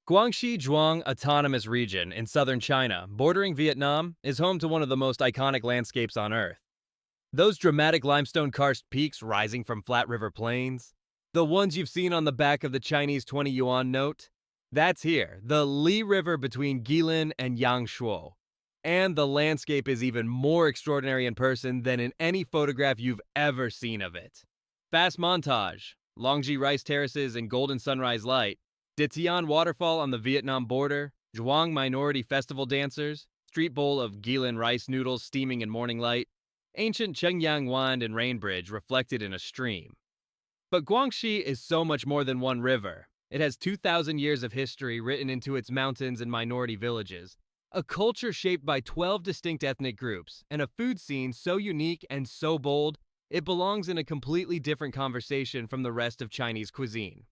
Guangxi Zhuang Autonomous Region in southern China, bordering Vietnam, is home to one of the most iconic landscapes on Earth. Those dramatic limestone karst peaks rising from flat river plains, the ones you've seen on the back of the Chinese 20 yuan note, that's here, the Li River between Guilin and Yangshuo. And the landscape is even more extraordinary in person than in any photograph you've ever seen of it. Fast montage, Longji rice terraces and golden sunrise light, Ditian waterfall on the Vietnam border, Zhuang minority festival dancers, street bowl of Guilin rice noodles steaming in morning light, ancient Chengyang Wand and rain bridge reflected in a stream. But Guangxi is so much more than one river. It has 2,000 years of history written into its mountains and minority villages, a culture shaped by 12 distinct ethnic groups, and a food scene so unique and so bold, it belongs in a completely different conversation from the rest of Chinese cuisine.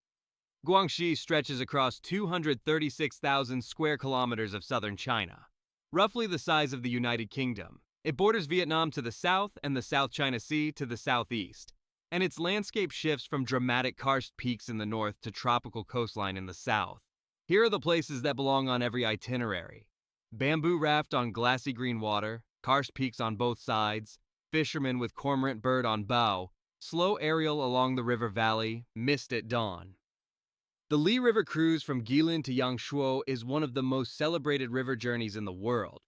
Guangxi stretches across 236,000 square kilometers of southern China, roughly the size of the United Kingdom. It borders Vietnam to the south and the South China Sea to the southeast, and its landscape shifts from dramatic karst peaks in the north to tropical coastline in the south. Here are the places that belong on every itinerary. Bamboo raft on glassy green water, karst peaks on both sides, fishermen with cormorant bird on bow, slow aerial along the river valley, mist at dawn. The Li River cruise from Guilin to Yangshuo is one of the most celebrated river journeys in the world.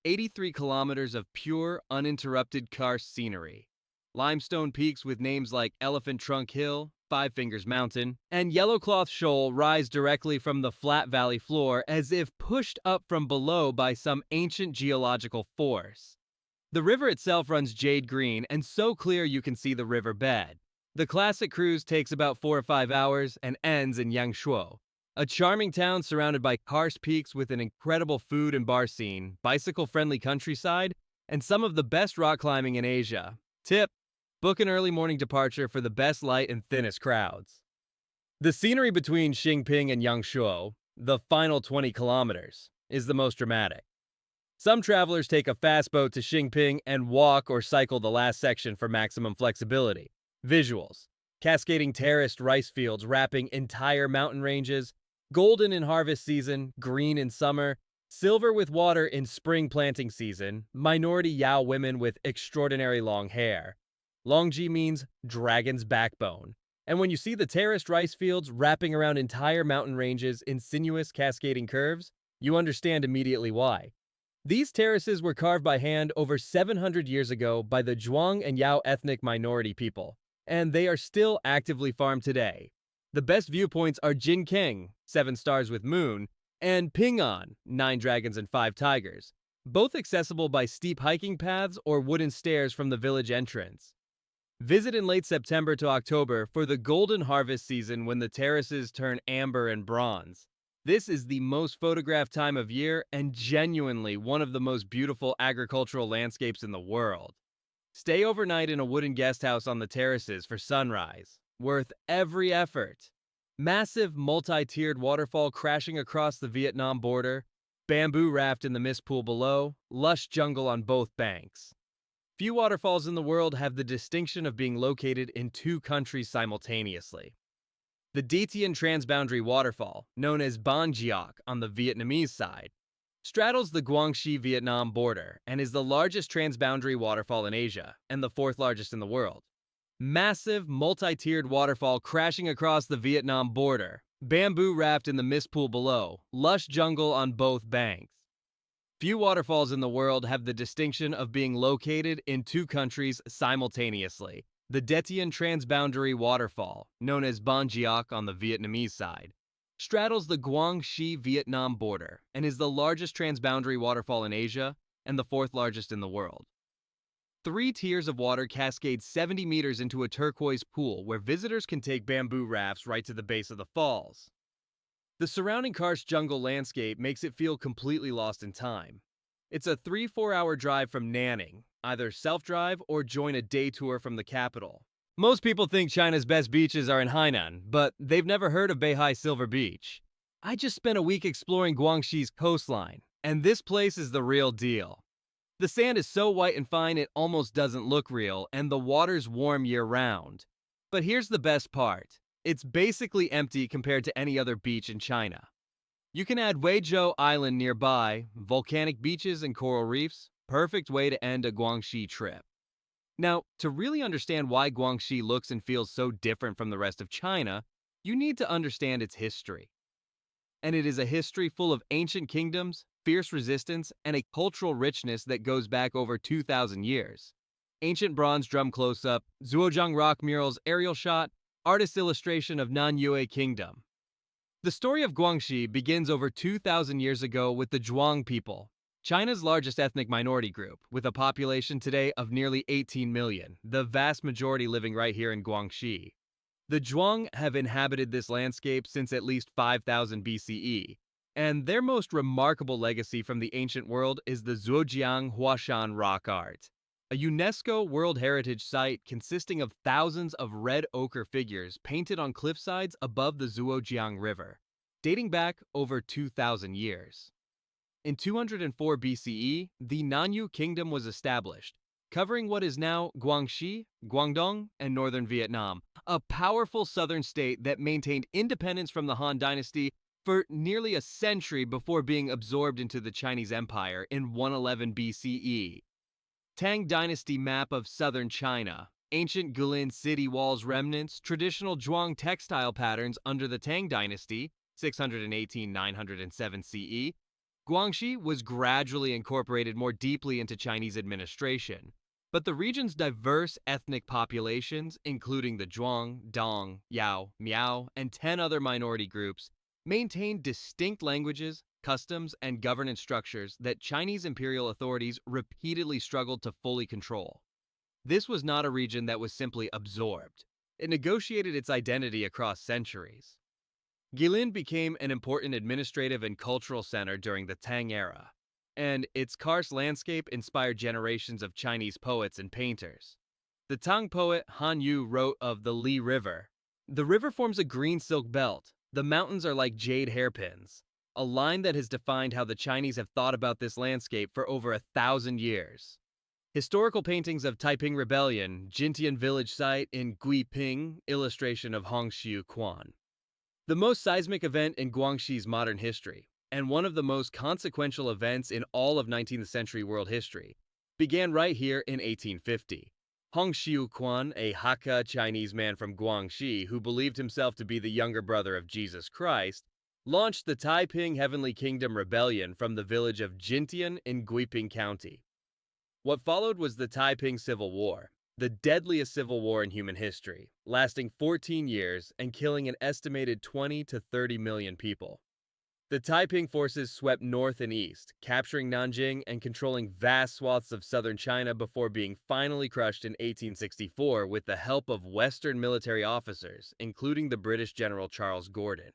83 kilometers of pure, uninterrupted karst scenery. Limestone peaks with names like Elephant Trunk Hill, Five Fingers Mountain, and Yellowcloth Shoal rise directly from the flat valley floor as if pushed up from below by some ancient geological force. The river itself runs jade-green and so clear you can see the river bed. The classic cruise takes about 4 or 5 hours and ends in Yangshuo, a charming town surrounded by karst peaks with an incredible food and bar scene, bicycle-friendly countryside, and some of the best rock climbing in Asia. Tip: book an early morning departure for the best light and thinnest crowds. The scenery between Xingping and Yangshuo, the final 20 kilometers, is the most dramatic. Some travelers take a fast boat to Xingping and walk or cycle the last section for maximum flexibility. Visuals: cascading terraced rice fields wrapping entire mountain ranges, golden in harvest season, green in summer, silver with water in spring planting season, minority Yao women with extraordinary long hair. Longji means dragon's backbone, and when you see the terraced rice fields wrapping around entire mountain ranges in sinuous cascading curves, you understand immediately why. These terraces were carved by hand over 700 years ago by the Zhuang and Yao ethnic minority people, and they are still actively farmed today. The best viewpoints are Jinking, 7 stars with moon, and Ping'an, 9 dragons and 5 tigers, both accessible by steep hiking paths or wooden stairs from the village entrance. Visit in late September to October for the golden harvest season when the terraces turn amber and bronze. This is the most photographed time of year and genuinely one of the most beautiful agricultural landscapes in the world. Stay overnight in a wooden guest house on the terraces for sunrise. Worth every effort. Massive multi-tiered waterfall crashing across the Vietnam border, bamboo raft in the mist pool below, lush jungle on both banks. Few waterfalls in the world have the distinction of being located in 2 countries simultaneously. The Ditian Transboundary Waterfall, known as Ban Giok on the Vietnamese side, straddles the Guangxi-Vietnam border and is the largest transboundary waterfall in Asia and the 4th largest in the world. Massive, multi-tiered waterfall crashing across the Vietnam border, bamboo raft in the mist pool below, lush jungle on both banks. Few waterfalls in the world have the distinction of being located in 2 countries simultaneously. The Detian Transboundary Waterfall, known as Ban Giok on the Vietnamese side, straddles the Guangxi-Vietnam border and is the largest transboundary waterfall in Asia and the 4th largest in the world. 3 tiers of water cascade 70 meters into a turquoise pool where visitors can take bamboo rafts right to the base of the falls. The surrounding karst jungle landscape makes it feel completely lost in time. It's a 3-4 hour drive from Nanning, either self-drive or join a day tour from the capital. Most people think China's best beaches are in Hainan, but they've never heard of Beihai Silver Beach. I just spent a week exploring Guangxi's coastline, and this place is the real deal. The sand is so white and fine it almost doesn't look real, and the water's warm year-round. But here's the best part. It's basically empty compared to any other beach in China. You can add Weizhou Island nearby, volcanic beaches and coral reefs, perfect way to end a Guangxi trip. Now, to really understand why Guangxi looks and feels so different from the rest of China, you need to understand its history. And it is a history full of ancient kingdoms, fierce resistance, and a cultural richness that goes back over 2,000 years. Ancient bronze drum close-up, Zhuojiang rock murals aerial shot, artist illustration of Nanyue Kingdom. The story of Guangxi begins over 2,000 years ago with the Zhuang people, China's largest ethnic minority group, with a population today of nearly 18 million, the vast majority living right here in Guangxi. The Zhuang have inhabited this landscape since at least 5000 BCE, and their most remarkable legacy from the ancient world is the Zhuojiang Huashan rock art, a UNESCO World Heritage Site consisting of thousands of red ochre figures painted on cliffsides above the Zhuojiang River, dating back over 2,000 years. In 204 BCE, the Nanyu Kingdom was established, covering what is now Guangxi, Guangdong, and northern Vietnam, a powerful southern state that maintained independence from the Han Dynasty for nearly a century before being absorbed into the Chinese Empire in 111 BCE. Tang Dynasty map of southern China, ancient Guilin city walls remnants, traditional Zhuang textile patterns under the Tang Dynasty, 618-907 CE. Guangxi was gradually incorporated more deeply into Chinese administration, but the region's diverse ethnic populations, including the Zhuang, Dong, Yao, Miao, and 10 other minority groups, maintained distinct languages, customs, and governance structures that Chinese imperial authorities repeatedly struggled to fully control. This was not a region that was simply absorbed. It negotiated its identity across centuries. Guilin became an important administrative and cultural center during the Tang era, and its karst landscape inspired generations of Chinese poets and painters. The Tang poet Han Yu wrote of the Li River. The river forms a green silk belt. The mountains are like jade hairpins, a line that has defined how the Chinese have thought about this landscape for over 1,000 years. Historical paintings of Taiping Rebellion, Jintian village site in Guiping, illustration of Hongshu Quan. The most seismic event in Guangxi's modern history, and one of the most consequential events in all of 19th century world history, began right here in 1850. Hongshu Quan, a Hakka Chinese man from Guangxi who believed himself to be the younger brother of Jesus Christ, launched the Taiping Heavenly Kingdom Rebellion from the village of Jintian in Guiping County. What followed was the Taiping Civil War, the deadliest civil war in human history, lasting 14 years and killing an estimated 20 to 30 million people. The Taiping forces swept north and east, capturing Nanjing and controlling vast swaths of southern China before being finally crushed in 1864 with the help of Western military officers, including the British General Charles Gordon.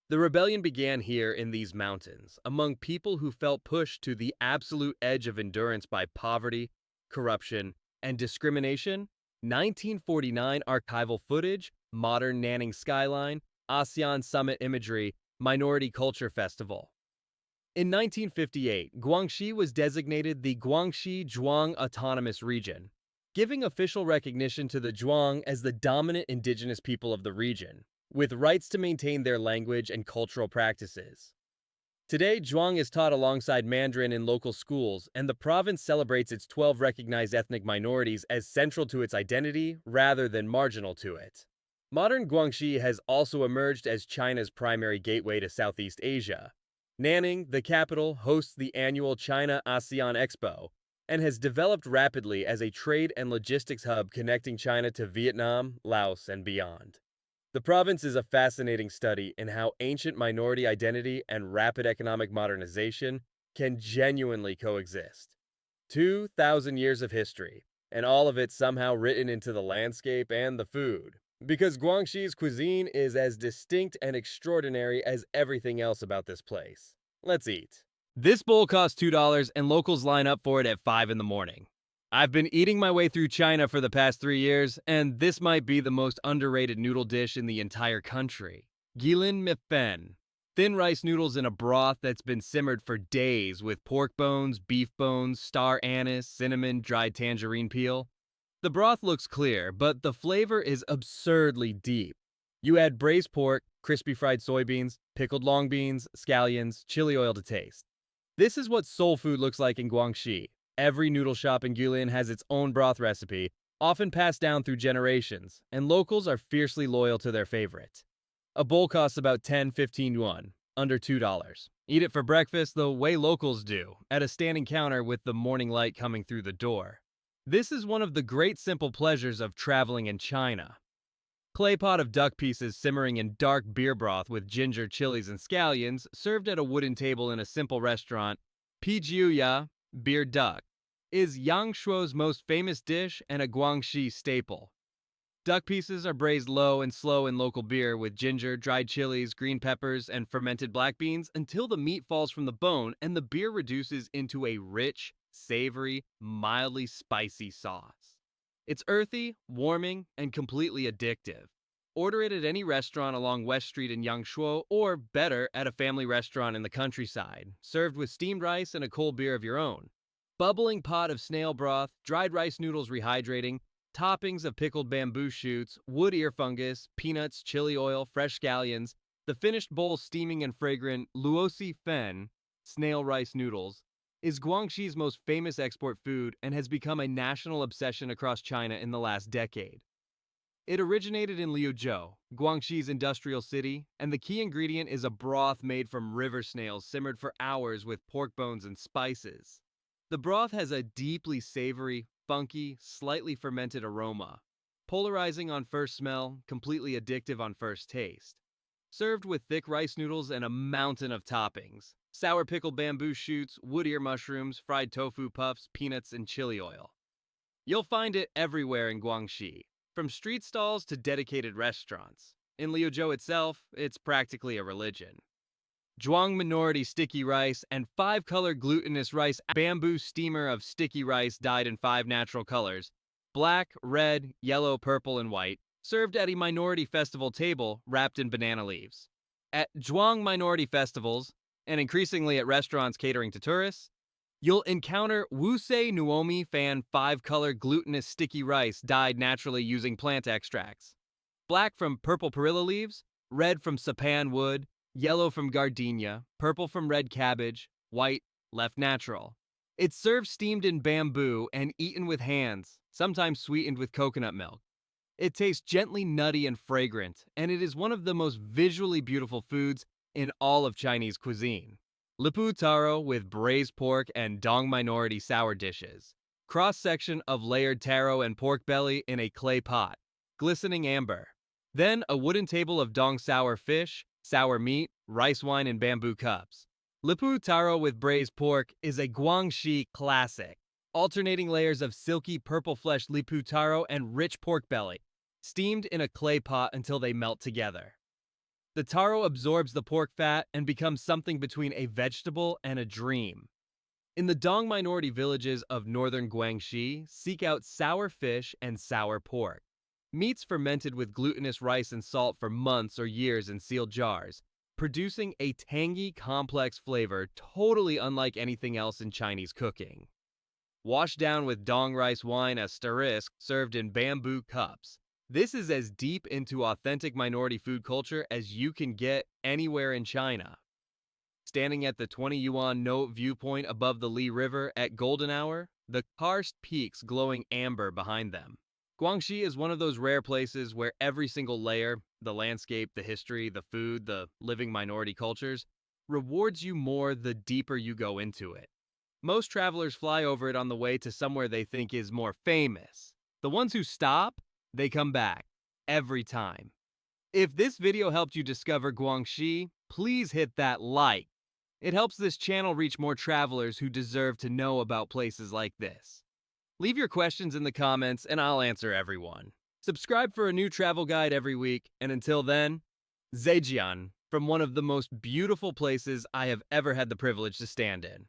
The rebellion began here in these mountains, among people who felt pushed to the absolute edge of endurance by poverty, corruption, and discrimination. 1949 archival footage, modern Nanning skyline, ASEAN summit imagery, Minority Culture Festival. In 1958, Guangxi was designated the Guangxi Zhuang Autonomous Region, giving official recognition to the Zhuang as the dominant indigenous people of the region, with rights to maintain their language and cultural practices. Today, Zhuang is taught alongside Mandarin in local schools, and the province celebrates its 12 recognized ethnic minorities as central to its identity rather than marginal to it. Modern Guangxi has also emerged as China's primary gateway to Southeast Asia. Nanning, the capital, hosts the annual China-ASEAN Expo and has developed rapidly as a trade and logistics hub connecting China to Vietnam, Laos, and beyond. The province is a fascinating study in how ancient minority identity and rapid economic modernization can genuinely coexist. 2,000 years of history, and all of it somehow written into the landscape and the food. Because Guangxi's cuisine is as distinct and extraordinary as everything else about this place. Let's eat. This bowl costs $2 and locals line up for it at 5 in the morning. I've been eating my way through China for the past 3 years, and this might be the most underrated noodle dish in the entire country. Guilin Mi Fen. Thin rice noodles in a broth that's been simmered for days with pork bones, beef bones, star anise, cinnamon, dried tangerine peel. The broth looks clear, but the flavor is absurdly deep. You add braised pork, crispy fried soybeans, pickled long beans, scallions, chili oil to taste. This is what soul food looks like in Guangxi. Every noodle shop in Guilin has its own broth recipe, often passed down through generations, and locals are fiercely loyal to their favorite. A bowl costs about 10-15 yuan, under $2. Eat it for breakfast the way locals do, at a standing counter with the morning light coming through the door. This is one of the great simple pleasures of traveling in China. Clay pot of duck pieces simmering in dark beer broth with ginger, chilies, and scallions, served at a wooden table in a simple restaurant. Pijiuya, beer duck, is Yangshuo's most famous dish and a Guangxi staple. Duck pieces are braised low and slow in local beer with ginger, dried chilies, green peppers, and fermented black beans until the meat falls from the bone and the beer reduces into a rich, savory, mildly spicy sauce. It's earthy, warming, and completely addictive. Order it at any restaurant along West Street in Yangshuo, or better, at a family restaurant in the countryside, served with steamed rice and a cold beer of your own. Bubbling pot of snail broth, dried rice noodles rehydrating, toppings of pickled bamboo shoots, wood ear fungus, peanuts, chili oil, fresh scallions, the finished bowl steaming and fragrant luosi fen, snail rice noodles, is Guangxi's most famous export food and has become a national obsession across China in the last decade. It originated in Liuzhou, Guangxi's industrial city, and the key ingredient is a broth made from river snails simmered for hours with pork bones and spices. The broth has a deeply savory, funky, slightly fermented aroma, polarizing on first smell, completely addictive on first taste. Served with thick rice noodles and a mountain of toppings: sour pickled bamboo shoots, wood ear mushrooms, fried tofu puffs, peanuts, and chili oil. You'll find it everywhere in Guangxi, from street stalls to dedicated restaurants. In Liuzhou itself, it's practically a religion. Zhuang minority sticky rice and five-color glutinous rice bamboo steamer of sticky rice dyed in 5 natural colors: black, red, yellow, purple, and white, served at a minority festival table wrapped in banana leaves. At Zhuang minority festivals, and increasingly at restaurants catering to tourists, you'll encounter Wusei Nuomi Fan 5-color glutinous sticky rice dyed naturally using plant extracts. Black from purple perilla leaves, red from sapan wood, yellow from gardenia, purple from red cabbage, white, left natural. It's served steamed in bamboo and eaten with hands, sometimes sweetened with coconut milk. It tastes gently nutty and fragrant, and it is one of the most visually beautiful foods in all of Chinese cuisine. Lipu taro with braised pork and dong minority sour dishes. Cross-section of layered taro and pork belly in a clay pot. Glistening amber. Then a wooden table of dong sour fish, sour meat, rice wine in bamboo cups. Lipu taro with braised pork is a Guangxi classic. Alternating layers of silky purple-fleshed lipu taro and rich pork belly, steamed in a clay pot until they melt together. The taro absorbs the pork fat and becomes something between a vegetable and a dream. In the Dong minority villages of northern Guangxi, seek out sour fish and sour pork. Meats fermented with glutinous rice and salt for months or years in sealed jars, producing a tangy, complex flavor totally unlike anything else in Chinese cooking. Washed down with dong rice wine as Terraced, served in bamboo cups. This is as deep into authentic minority food culture as you can get anywhere in China. Standing at the 20 yuan note viewpoint above the Li River at golden hour, the Karst peaks glowing amber behind them. Guangxi is one of those rare places where every single layer, the landscape, the history, the food, the living minority cultures, rewards you more the deeper you go into it. Most travelers fly over it on the way to somewhere they think is more famous. The ones who stop, they come back, every time. If this video helped you discover Guangxi, please hit that like. It helps this channel reach more travelers who deserve to know about places like this. Leave your questions in the comments and I'll answer everyone. Subscribe for a new travel guide every week, and until then, Zhejian, from one of the most beautiful places I have ever had the privilege to stand in.